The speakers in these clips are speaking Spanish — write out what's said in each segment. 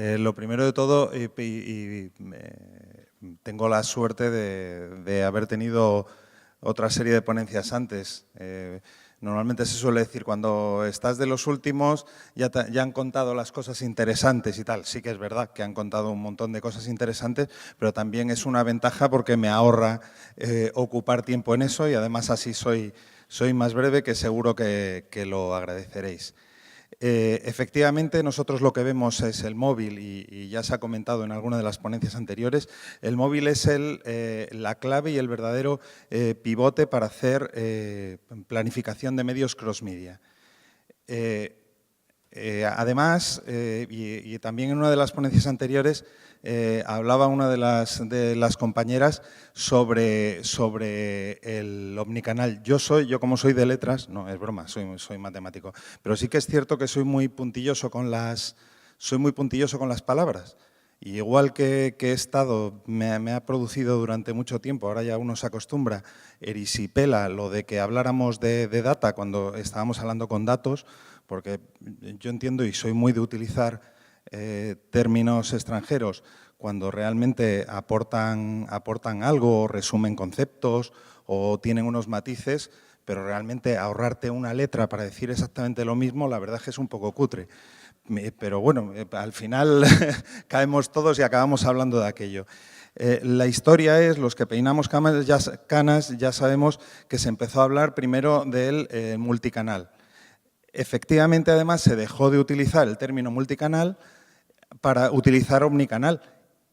Lo primero de todo, tengo la suerte de haber tenido otra serie de ponencias antes. Normalmente se suele decir, cuando estás de los últimos, ya han contado las cosas interesantes y tal. Sí que es verdad que han contado un montón de cosas interesantes, pero también es una ventaja porque me ahorra ocupar tiempo en eso y además así soy más breve, que seguro que lo agradeceréis. Efectivamente, nosotros lo que vemos es el móvil y ya se ha comentado en alguna de las ponencias anteriores, el móvil es la clave y el verdadero pivote para hacer planificación de medios cross-media. Además, y también en una de las ponencias anteriores, hablaba una de las compañeras sobre el omnicanal. Yo como soy de letras, no, es broma, soy matemático, pero sí que es cierto que soy muy puntilloso con las palabras. Y igual que he estado, me ha producido durante mucho tiempo, ahora ya uno se acostumbra, erisipela lo de que habláramos de data cuando estábamos hablando con datos, porque yo entiendo y soy muy de utilizar términos extranjeros cuando realmente aportan algo, o resumen conceptos o tienen unos matices, pero realmente ahorrarte una letra para decir exactamente lo mismo, la verdad es que es un poco cutre. Pero bueno, al final caemos todos y acabamos hablando de aquello. La historia es, los que peinamos canas ya sabemos que se empezó a hablar primero del multicanal. Efectivamente, además, se dejó de utilizar el término multicanal para utilizar omnicanal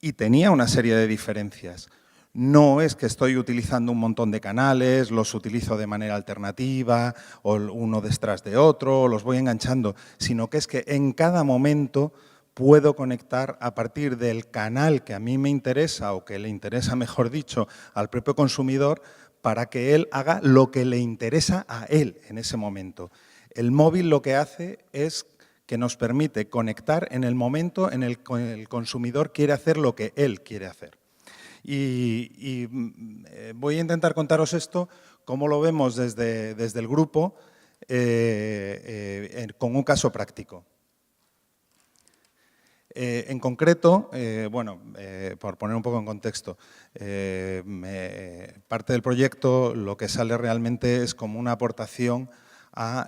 y tenía una serie de diferencias. No es que estoy utilizando un montón de canales, los utilizo de manera alternativa, o uno detrás de otro, o los voy enganchando, sino que es que en cada momento puedo conectar a partir del canal que a mí me interesa, o que le interesa, mejor dicho, al propio consumidor, para que él haga lo que le interesa a él en ese momento. El móvil lo que hace es que nos permite conectar en el momento en el que el consumidor quiere hacer lo que él quiere hacer. Y voy a intentar contaros esto, cómo lo vemos desde el grupo, con un caso práctico. En concreto, por poner un poco en contexto, parte del proyecto lo que sale realmente es como una aportación a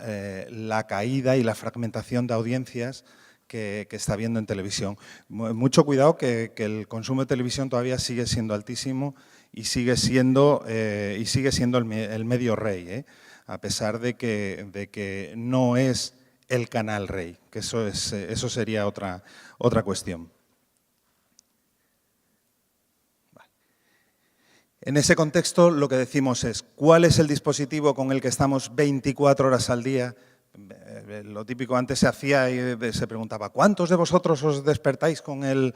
la caída y la fragmentación de audiencias que está habiendo en televisión. Mucho cuidado que el consumo de televisión todavía sigue siendo altísimo y sigue siendo el medio rey, a pesar de que no es el canal rey, que eso sería otra cuestión. En ese contexto, lo que decimos es, ¿cuál es el dispositivo con el que estamos 24 horas al día? Lo típico antes se hacía y se preguntaba, ¿cuántos de vosotros os despertáis con el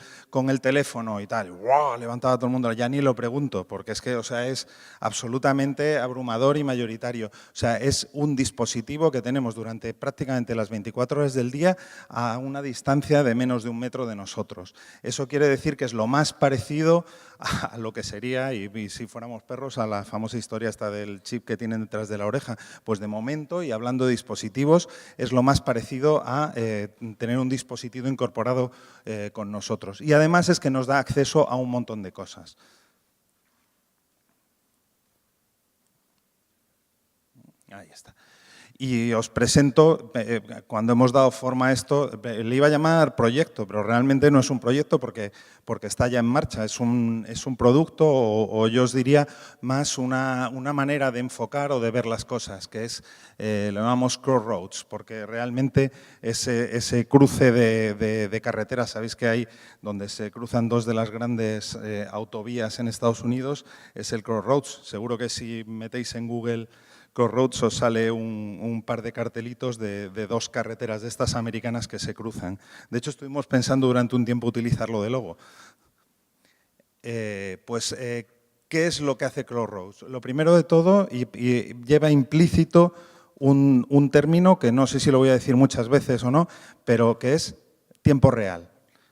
teléfono y tal? ¡Wow! Levantaba todo el mundo. Ya ni lo pregunto, porque es que, es absolutamente abrumador y mayoritario. O sea, es un dispositivo que tenemos durante prácticamente las 24 horas del día a una distancia de menos de 1 metro de nosotros. Eso quiere decir que es lo más parecido a lo que sería, y si fuéramos perros, a la famosa historia esta del chip que tienen detrás de la oreja. Pues de momento, y hablando de dispositivos, es lo más parecido a tener un dispositivo incorporado con nosotros. Y además es que nos da acceso a un montón de cosas. Ahí está. Y os presento, cuando hemos dado forma a esto, le iba a llamar proyecto, pero realmente no es un proyecto porque está ya en marcha, es un producto o yo os diría más una manera de enfocar o de ver las cosas, que es, lo llamamos crossroads, porque realmente ese cruce de carreteras, sabéis que hay donde se cruzan dos de las grandes autovías en Estados Unidos, es el crossroads. Seguro que si metéis en Google Crossroads os sale un par de cartelitos de dos carreteras de estas americanas que se cruzan. De hecho, estuvimos pensando durante un tiempo utilizarlo de logo. ¿Qué es lo que hace Crossroads? Lo primero de todo, y lleva implícito un término que no sé si lo voy a decir muchas veces o no, pero que es tiempo real.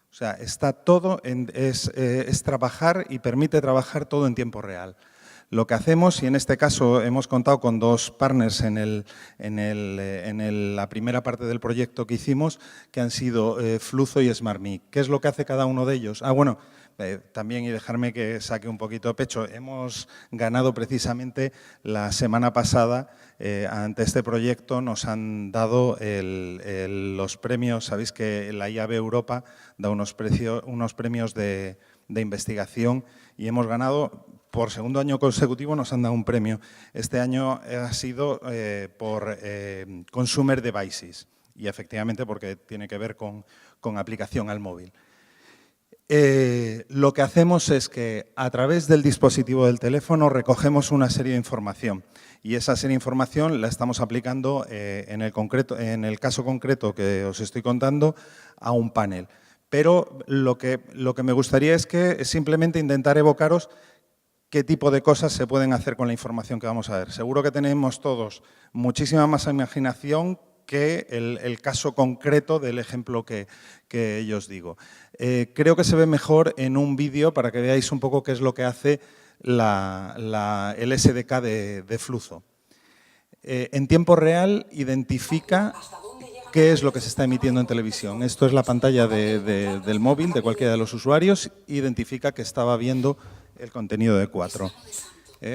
O sea, está todo es trabajar y permite trabajar todo en tiempo real. Lo que hacemos, y en este caso hemos contado con dos partners en la primera parte del proyecto que hicimos, que han sido Fluzo y SmartMe. ¿Qué es lo que hace cada uno de ellos? También, y dejarme que saque un poquito de pecho, hemos ganado precisamente la semana pasada, ante este proyecto nos han dado los premios. Sabéis que la IAB Europa da unos premios de investigación y hemos ganado, por segundo año consecutivo nos han dado un premio. Este año ha sido por Consumer Devices y efectivamente porque tiene que ver con aplicación al móvil. Lo que hacemos es que a través del dispositivo del teléfono recogemos una serie de información y esa serie de información la estamos aplicando en el caso concreto que os estoy contando a un panel. Pero lo que me gustaría es que simplemente intentar evocaros qué tipo de cosas se pueden hacer con la información que vamos a ver. Seguro que tenemos todos muchísima más imaginación que el caso concreto del ejemplo que yo os digo. Creo que se ve mejor en un vídeo para que veáis un poco qué es lo que hace el SDK de Fluzo. En tiempo real identifica qué es lo que se está emitiendo en televisión. Esto es la pantalla del móvil de cualquiera de los usuarios. Identifica que estaba viendo el contenido de 4.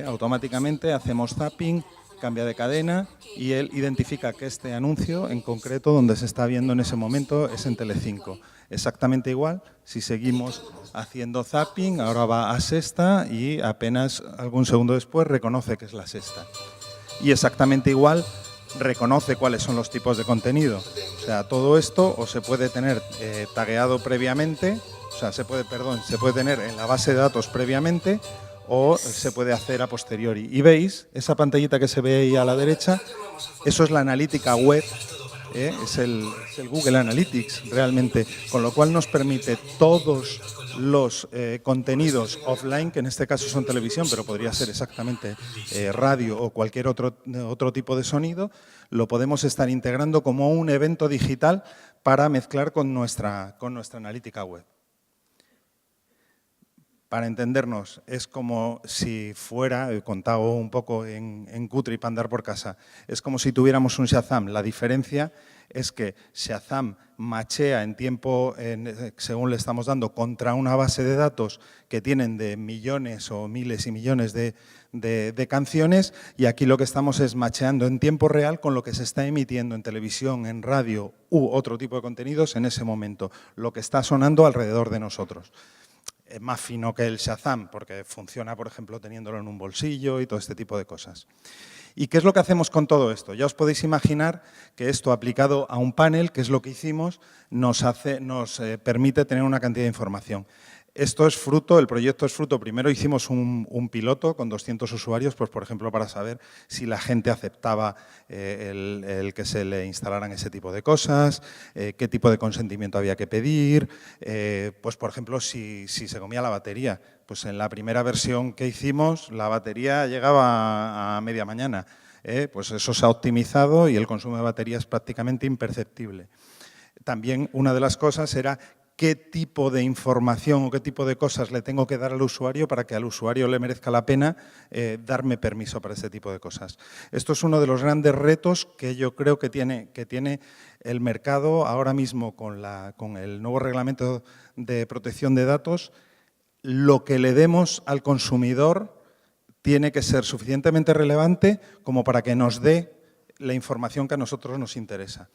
Automáticamente hacemos zapping, cambia de cadena y él identifica que este anuncio en concreto donde se está viendo en ese momento es en Telecinco. Exactamente igual, si seguimos haciendo zapping, ahora va a sexta y apenas algún segundo después reconoce que es la sexta. Y exactamente igual reconoce cuáles son los tipos de contenido. O sea, todo esto o se puede tener tagueado previamente, o sea, se puede tener en la base de datos previamente o se puede hacer a posteriori. Y veis, esa pantallita que se ve ahí a la derecha, eso es la analítica web, es el Google Analytics realmente, con lo cual nos permite todos los contenidos offline, que en este caso son televisión, pero podría ser exactamente radio o cualquier otro tipo de sonido, lo podemos estar integrando como un evento digital para mezclar con nuestra analítica web. Para entendernos, es como si fuera, he contado un poco en cutre y para andar por casa, es como si tuviéramos un Shazam. La diferencia es que Shazam machea en tiempo, según le estamos dando, contra una base de datos que tienen de millones o miles y millones de canciones, y aquí lo que estamos es macheando en tiempo real con lo que se está emitiendo en televisión, en radio u otro tipo de contenidos en ese momento, lo que está sonando alrededor de nosotros. Es más fino que el Shazam, porque funciona, por ejemplo, teniéndolo en un bolsillo y todo este tipo de cosas. ¿Y qué es lo que hacemos con todo esto? Ya os podéis imaginar que esto aplicado a un panel, que es lo que hicimos, nos permite tener una cantidad de información. Esto es fruto, el proyecto es fruto, primero hicimos un piloto con 200 usuarios, pues por ejemplo para saber si la gente aceptaba el que se le instalaran ese tipo de cosas, qué tipo de consentimiento había que pedir, pues por ejemplo si se comía la batería. Pues en la primera versión que hicimos la batería llegaba a media mañana, pues eso se ha optimizado y el consumo de batería es prácticamente imperceptible. También una de las cosas era qué tipo de información o qué tipo de cosas le tengo que dar al usuario para que al usuario le merezca la pena darme permiso para ese tipo de cosas. Esto es uno de los grandes retos que yo creo que tiene el mercado ahora mismo con el nuevo reglamento de protección de datos. Lo que le demos al consumidor tiene que ser suficientemente relevante como para que nos dé la información que a nosotros nos interesa.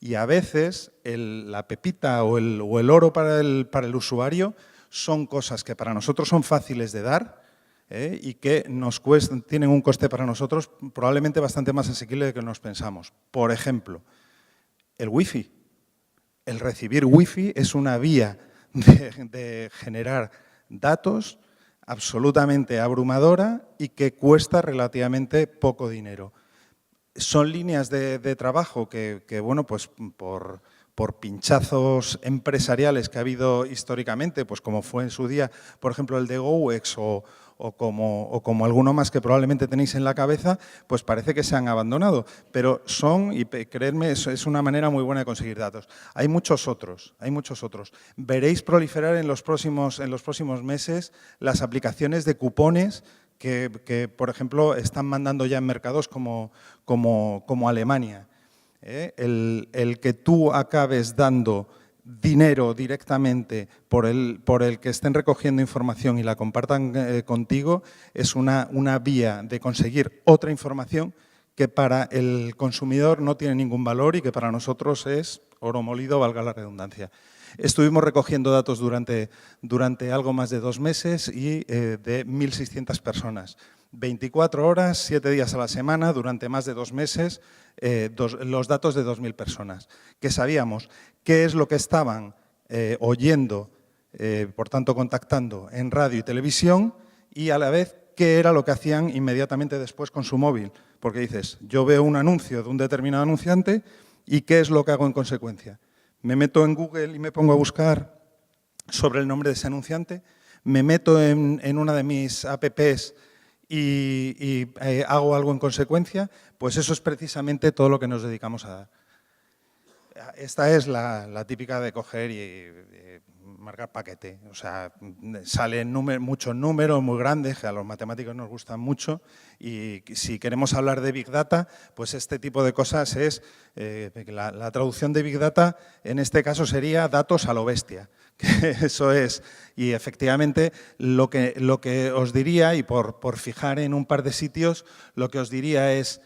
Y a veces la pepita o el oro para el usuario son cosas que para nosotros son fáciles de dar y que tienen un coste para nosotros probablemente bastante más asequible de que nos pensamos. Por ejemplo, el Wi-Fi. El recibir Wi-Fi es una vía de generar datos absolutamente abrumadora y que cuesta relativamente poco dinero. Son líneas de trabajo que bueno, pues por pinchazos empresariales que ha habido históricamente, pues como fue en su día, por ejemplo, el de GoEx o como alguno más que probablemente tenéis en la cabeza, pues parece que se han abandonado. Pero y creedme, es una manera muy buena de conseguir datos. Hay muchos otros. Veréis proliferar en los próximos meses las aplicaciones de cupones por ejemplo, están mandando ya en mercados como Alemania. El que tú acabes dando dinero directamente por el que estén recogiendo información y la compartan contigo es una vía de conseguir otra información que para el consumidor no tiene ningún valor y que para nosotros es oro molido, valga la redundancia. Estuvimos recogiendo datos durante algo más de 2 meses y de 1.600 personas. 24 horas, 7 días a la semana, durante más de 2 meses, los datos de 2.000 personas. Que sabíamos qué es lo que estaban oyendo, por tanto contactando en radio y televisión, y a la vez qué era lo que hacían inmediatamente después con su móvil. Porque dices, yo veo un anuncio de un determinado anunciante y ¿qué es lo que hago en consecuencia? Me meto en Google y me pongo a buscar sobre el nombre de ese anunciante, me meto en una de mis apps y hago algo en consecuencia, pues eso es precisamente todo lo que nos dedicamos a dar. Esta es la típica de coger y marcar paquete. O sea, salen muchos números muy grandes que a los matemáticos nos gustan mucho y si queremos hablar de Big Data, pues este tipo de cosas es, la traducción de Big Data en este caso sería datos a lo bestia. Que eso es, y efectivamente lo que os diría, y por fijar en un par de sitios, lo que os diría es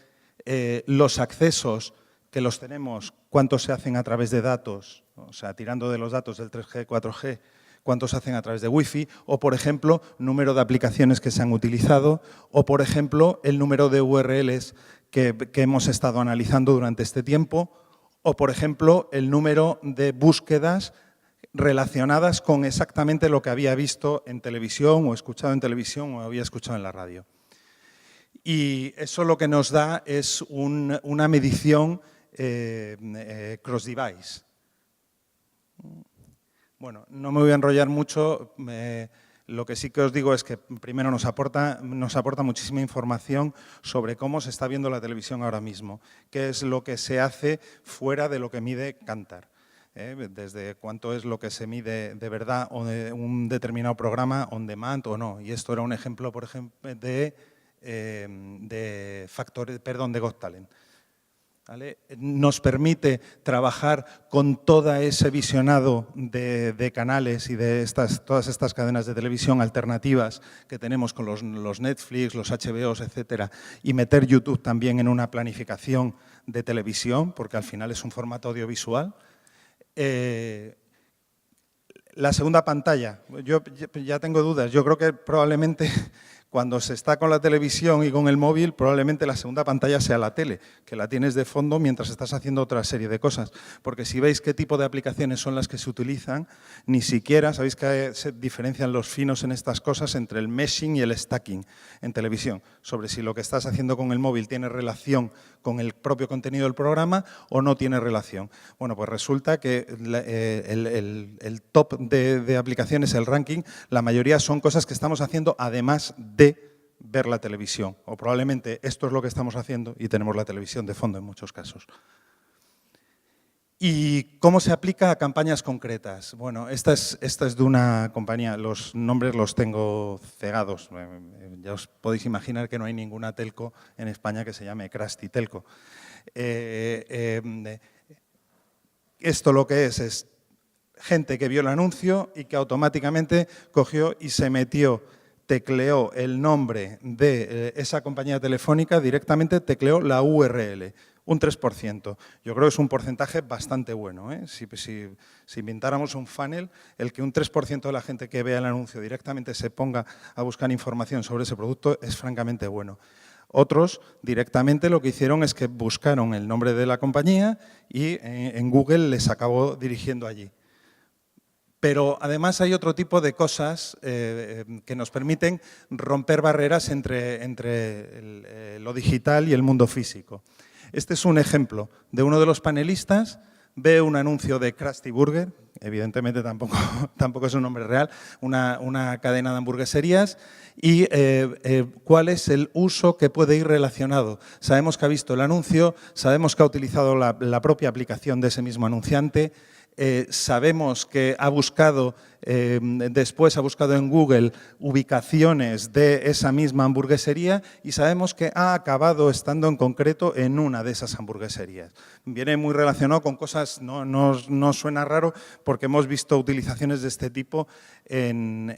los accesos que los tenemos, cuántos se hacen a través de datos, o sea, tirando de los datos del 3G, 4G, cuántos se hacen a través de Wi-Fi, o, por ejemplo, número de aplicaciones que se han utilizado, o, por ejemplo, el número de URLs que hemos estado analizando durante este tiempo, o, por ejemplo, el número de búsquedas relacionadas con exactamente lo que había visto en televisión, o escuchado en televisión, o había escuchado en la radio. Y eso lo que nos da es una medición cross-device. Bueno, no me voy a enrollar mucho. Lo que sí que os digo es que primero nos aporta muchísima información sobre cómo se está viendo la televisión ahora mismo, qué es lo que se hace fuera de lo que mide Kantar. Desde cuánto es lo que se mide de verdad o de un determinado programa on demand o no. Y esto era un ejemplo, por ejemplo, de Got Talent. ¿Vale? Nos permite trabajar con todo ese visionado de canales y de todas estas cadenas de televisión alternativas que tenemos con los Netflix, los HBOs, etcétera, y meter YouTube también en una planificación de televisión, porque al final es un formato audiovisual. La segunda pantalla, yo ya tengo dudas, yo creo que probablemente cuando se está con la televisión y con el móvil, probablemente la segunda pantalla sea la tele, que la tienes de fondo mientras estás haciendo otra serie de cosas. Porque si veis qué tipo de aplicaciones son las que se utilizan, ni siquiera, sabéis que se diferencian los finos en estas cosas entre el meshing y el stacking en televisión, sobre si lo que estás haciendo con el móvil tiene relación con el propio contenido del programa o no tiene relación. Bueno, pues resulta que el top de aplicaciones, el ranking, la mayoría son cosas que estamos haciendo además de ver la televisión. O probablemente esto es lo que estamos haciendo y tenemos la televisión de fondo en muchos casos. ¿Y cómo se aplica a campañas concretas? Bueno, esta es de una compañía, los nombres los tengo cegados. Ya os podéis imaginar que no hay ninguna telco en España que se llame Krusty Telco. Esto lo que es gente que vio el anuncio y que automáticamente cogió y se metió, tecleó el nombre de esa compañía telefónica, directamente tecleó la URL. Un 3%. Yo creo que es un porcentaje bastante bueno. Si inventáramos un funnel, el que un 3% de la gente que vea el anuncio directamente se ponga a buscar información sobre ese producto es francamente bueno. Otros directamente lo que hicieron es que buscaron el nombre de la compañía y en Google les acabó dirigiendo allí. Pero además hay otro tipo de cosas que nos permiten romper barreras entre lo digital y el mundo físico. Este es un ejemplo de uno de los panelistas, ve un anuncio de Krusty Burger, evidentemente tampoco es un nombre real, una cadena de hamburgueserías, y cuál es el uso que puede ir relacionado. Sabemos que ha visto el anuncio, sabemos que ha utilizado la propia aplicación de ese mismo anunciante, sabemos que ha buscado, después ha buscado en Google ubicaciones de esa misma hamburguesería y sabemos que ha acabado estando en concreto en una de esas hamburgueserías. Viene muy relacionado con cosas, no suena raro porque hemos visto utilizaciones de este tipo en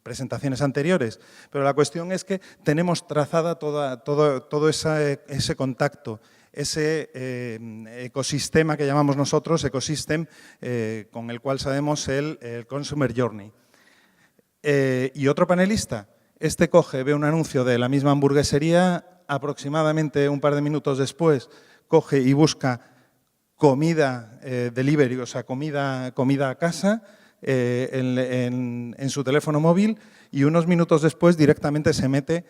presentaciones anteriores, pero la cuestión es que tenemos trazada todo ese contacto, ese ecosistema que llamamos nosotros, ecosystem, con el cual sabemos el Consumer Journey. Y otro panelista, coge, ve un anuncio de la misma hamburguesería, aproximadamente un par de minutos después, coge y busca comida delivery, o sea, comida a casa, en su teléfono móvil y unos minutos después directamente se mete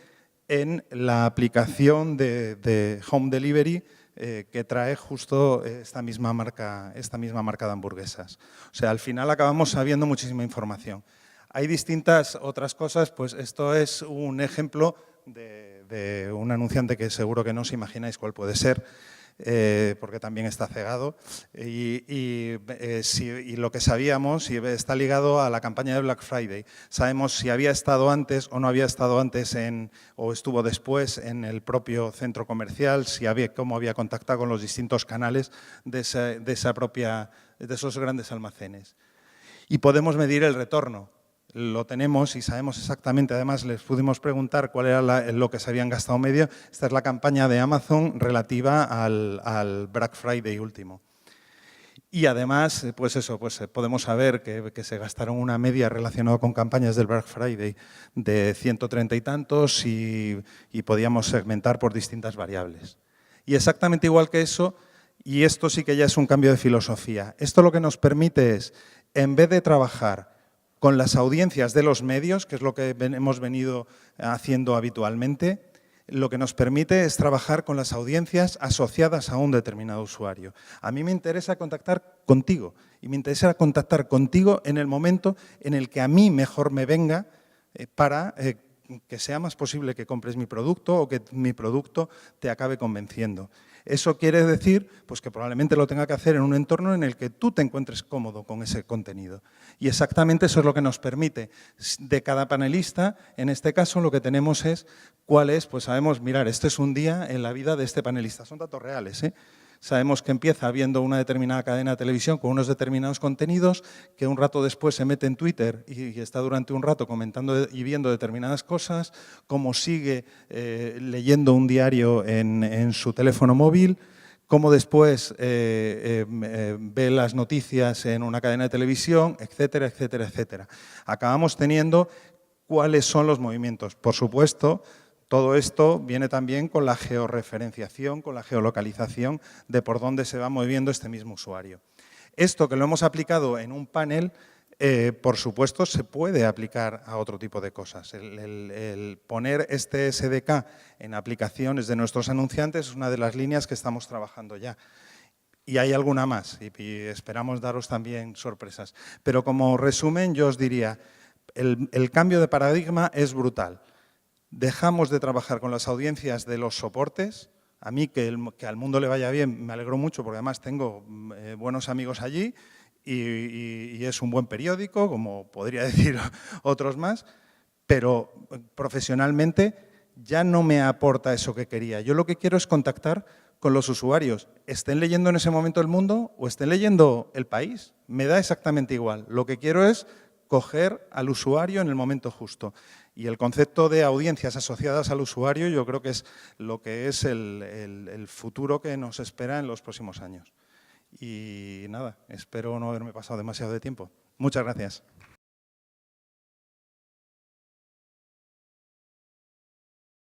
en la aplicación de Home Delivery que trae justo esta misma marca de hamburguesas. O sea, al final acabamos sabiendo muchísima información. Hay distintas otras cosas, pues esto es un ejemplo de un anunciante que seguro que no os imagináis cuál puede ser, porque también está cegado, y lo que sabíamos y está ligado a la campaña de Black Friday. Sabemos si había estado antes o no había estado antes o estuvo después en el propio centro comercial, cómo había contactado con los distintos canales de esos grandes almacenes. Y podemos medir el retorno. Lo tenemos y sabemos exactamente, además les pudimos preguntar cuál era lo que se habían gastado medio. Esta es la campaña de Amazon relativa al Black Friday último. Y además, pues podemos saber que se gastaron una media relacionada con campañas del Black Friday de 130 y tantos y podíamos segmentar por distintas variables. Y exactamente igual que eso, y esto sí que ya es un cambio de filosofía, esto lo que nos permite es, en vez de trabajar con las audiencias de los medios, que es lo que hemos venido haciendo habitualmente, lo que nos permite es trabajar con las audiencias asociadas a un determinado usuario. A mí me interesa contactar contigo y me interesa contactar contigo en el momento en el que a mí mejor me venga para que sea más posible que compres mi producto o que mi producto te acabe convenciendo. Eso quiere decir pues, que probablemente lo tenga que hacer en un entorno en el que tú te encuentres cómodo con ese contenido. Y exactamente eso es lo que nos permite. De cada panelista, en este caso, lo que tenemos es cuál es, pues sabemos, mirar, este es un día en la vida de este panelista. Son datos reales, ¿eh? Sabemos que empieza viendo una determinada cadena de televisión con unos determinados contenidos, que un rato después se mete en Twitter y está durante un rato comentando y viendo determinadas cosas, cómo sigue leyendo un diario en su teléfono móvil, cómo después ve las noticias en una cadena de televisión, etcétera, etcétera, etcétera. Acabamos teniendo cuáles son los movimientos. Por supuesto, todo esto viene también con la georreferenciación, con la geolocalización de por dónde se va moviendo este mismo usuario. Esto que lo hemos aplicado en un panel, por supuesto, se puede aplicar a otro tipo de cosas. El poner este SDK en aplicaciones de nuestros anunciantes es una de las líneas que estamos trabajando ya. Y hay alguna más y esperamos daros también sorpresas. Pero como resumen, yo os diría, el cambio de paradigma es brutal. Dejamos de trabajar con las audiencias de los soportes. A mí que al mundo le vaya bien me alegro mucho porque además tengo buenos amigos allí y es un buen periódico, como podría decir otros más, pero profesionalmente ya no me aporta eso que quería. Yo lo que quiero es contactar con los usuarios, estén leyendo en ese momento El Mundo o estén leyendo El País. Me da exactamente igual. Lo que quiero es coger al usuario en el momento justo. Y el concepto de audiencias asociadas al usuario yo creo que es lo que es el futuro que nos espera en los próximos años. Y nada, espero no haberme pasado demasiado de tiempo. Muchas gracias.